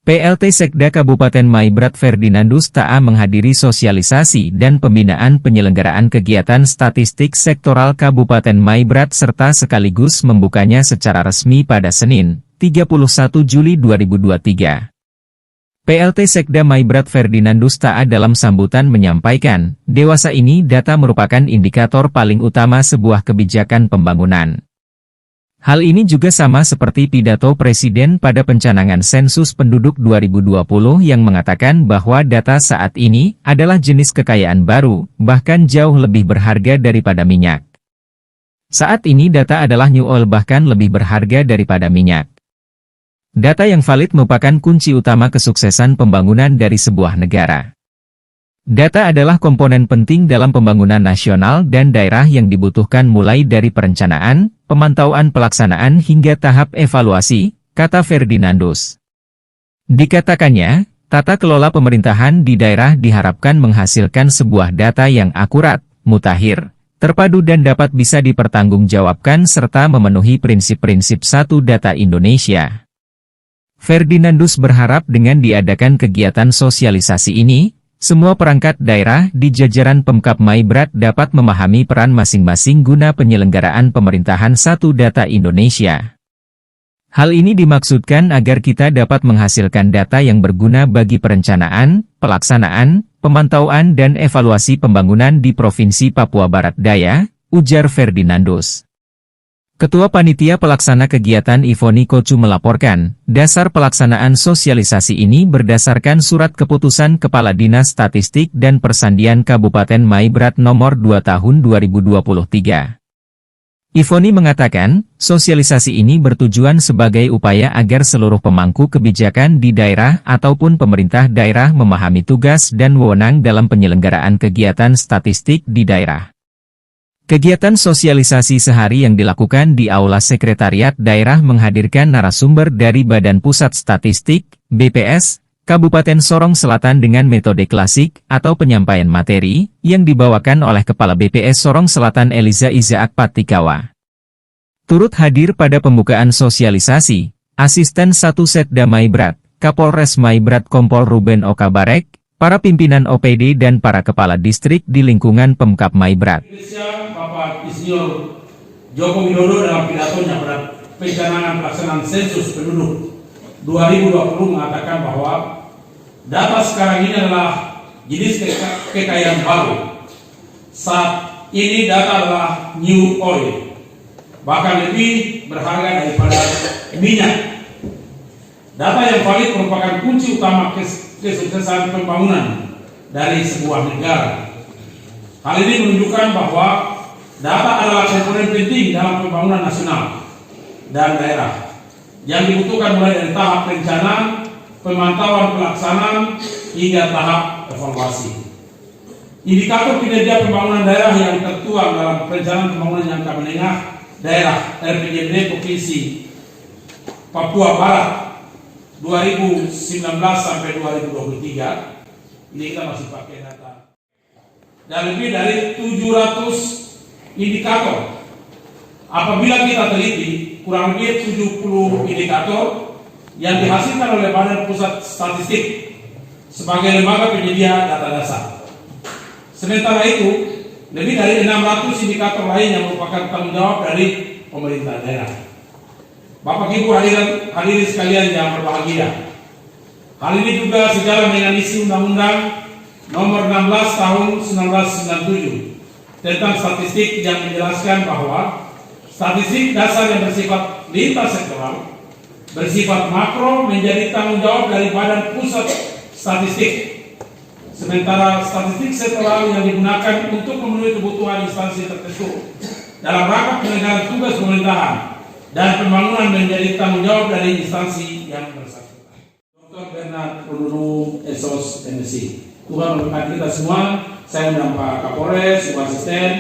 PLT Sekda Kabupaten Maibrat Ferdinandus Ta'a menghadiri sosialisasi dan pembinaan penyelenggaraan kegiatan statistik sektoral Kabupaten Maibrat serta sekaligus membukanya secara resmi pada Senin, 31 Juli 2023. PLT Sekda Maibrat Ferdinandus Ta'a dalam sambutan menyampaikan, dewasa ini data merupakan indikator paling utama sebuah kebijakan pembangunan. Hal ini juga sama seperti pidato Presiden pada pencanangan sensus penduduk 2020 yang mengatakan bahwa data saat ini adalah jenis kekayaan baru, bahkan jauh lebih berharga daripada minyak. Saat ini data adalah new oil bahkan lebih berharga daripada minyak. Data yang valid merupakan kunci utama kesuksesan pembangunan dari sebuah negara. Data adalah komponen penting dalam pembangunan nasional dan daerah yang dibutuhkan mulai dari perencanaan, pemantauan pelaksanaan hingga tahap evaluasi, kata Ferdinandus. Dikatakannya, tata kelola pemerintahan di daerah diharapkan menghasilkan sebuah data yang akurat, mutakhir, terpadu dan dapat bisa dipertanggungjawabkan serta memenuhi prinsip-prinsip Satu Data Indonesia. Ferdinandus berharap dengan diadakan kegiatan sosialisasi ini, semua perangkat daerah di jajaran Pemkab Maibrat dapat memahami peran masing-masing guna penyelenggaraan pemerintahan Satu Data Indonesia. Hal ini dimaksudkan agar kita dapat menghasilkan data yang berguna bagi perencanaan, pelaksanaan, pemantauan dan evaluasi pembangunan di Provinsi Papua Barat Daya, ujar Ferdinandus. Ketua Panitia Pelaksana Kegiatan Ivoni Kocu melaporkan, dasar pelaksanaan sosialisasi ini berdasarkan Surat Keputusan Kepala Dinas Statistik dan Persandian Kabupaten Maibrat Nomor 2 Tahun 2023. Ivoni mengatakan, sosialisasi ini bertujuan sebagai upaya agar seluruh pemangku kebijakan di daerah ataupun pemerintah daerah memahami tugas dan wewenang dalam penyelenggaraan kegiatan statistik di daerah. Kegiatan sosialisasi sehari yang dilakukan di Aula Sekretariat Daerah menghadirkan narasumber dari Badan Pusat Statistik, BPS, Kabupaten Sorong Selatan dengan metode klasik atau penyampaian materi, yang dibawakan oleh Kepala BPS Sorong Selatan Eliza Izaak Patikawa. Turut hadir pada pembukaan sosialisasi, Asisten 1 Setda Maibrat, Kapolres Maibrat Kompol Ruben Okabarek, para pimpinan OPD dan para kepala distrik di lingkungan Pemkab Maibrat. Bapak Insinyur Joko Widodo dalam pidatonya pada pencanangan pelaksanaan sensus penduduk 2020 mengatakan bahwa data sekarang ini adalah jenis kekayaan baru. Saat ini data adalah new oil, bahkan lebih berharga daripada minyak. Data yang valid merupakan kunci utama kesuksesan pembangunan dari sebuah negara. Hal ini menunjukkan bahwa data adalah komponen penting dalam pembangunan nasional dan daerah yang dibutuhkan mulai dari tahap perencanaan, pemantauan pelaksanaan, hingga tahap evaluasi. Indikator kinerja pembangunan daerah yang tertuang dalam perencanaan pembangunan jangka menengah daerah RPJMD Provinsi Papua Barat 2019 sampai 2023, ini kita masih pakai data. Dan lebih dari 700 indikator. Apabila kita teliti, kurang lebih 70 indikator yang dihasilkan oleh Badan Pusat Statistik sebagai lembaga penyedia data dasar. Sementara itu, lebih dari 600 indikator lain yang merupakan tanggung jawab dari pemerintah daerah. Bapak Ibu hadirin sekalian yang berbahagia. Hal ini juga sejalan dengan isi Undang-Undang Nomor 16 Tahun 1997 tentang statistik yang menjelaskan bahwa statistik dasar yang bersifat lintas sektoral, bersifat makro menjadi tanggung jawab dari Badan Pusat Statistik. Sementara statistik sektoral yang digunakan untuk memenuhi kebutuhan instansi tertentu dalam rangka penyelenggaraan tugas pemerintahan dan pembangunan menjadi tanggung jawab dari instansi yang bersangkutan. Dr. Bernard Pundunu Esos MSc. Tuhan memberkati kita semua. Saya undang Pak Kapolres, Ibu Asisten,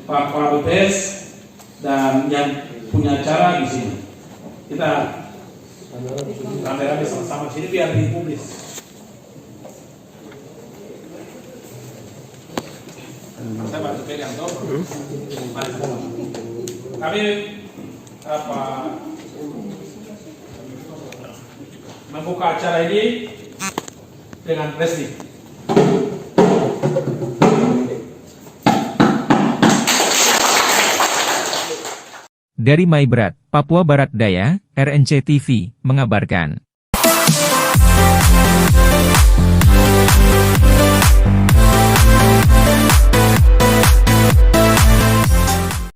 Pak Kepala BPS, dan yang punya acara di sini. Kita rame-rame sama-sama sini biar dipublis. Saya bantu pegang tuh. Kami membuka acara ini dengan wrestling. Dari Maibrat, Papua Barat Daya, RNC TV, mengabarkan.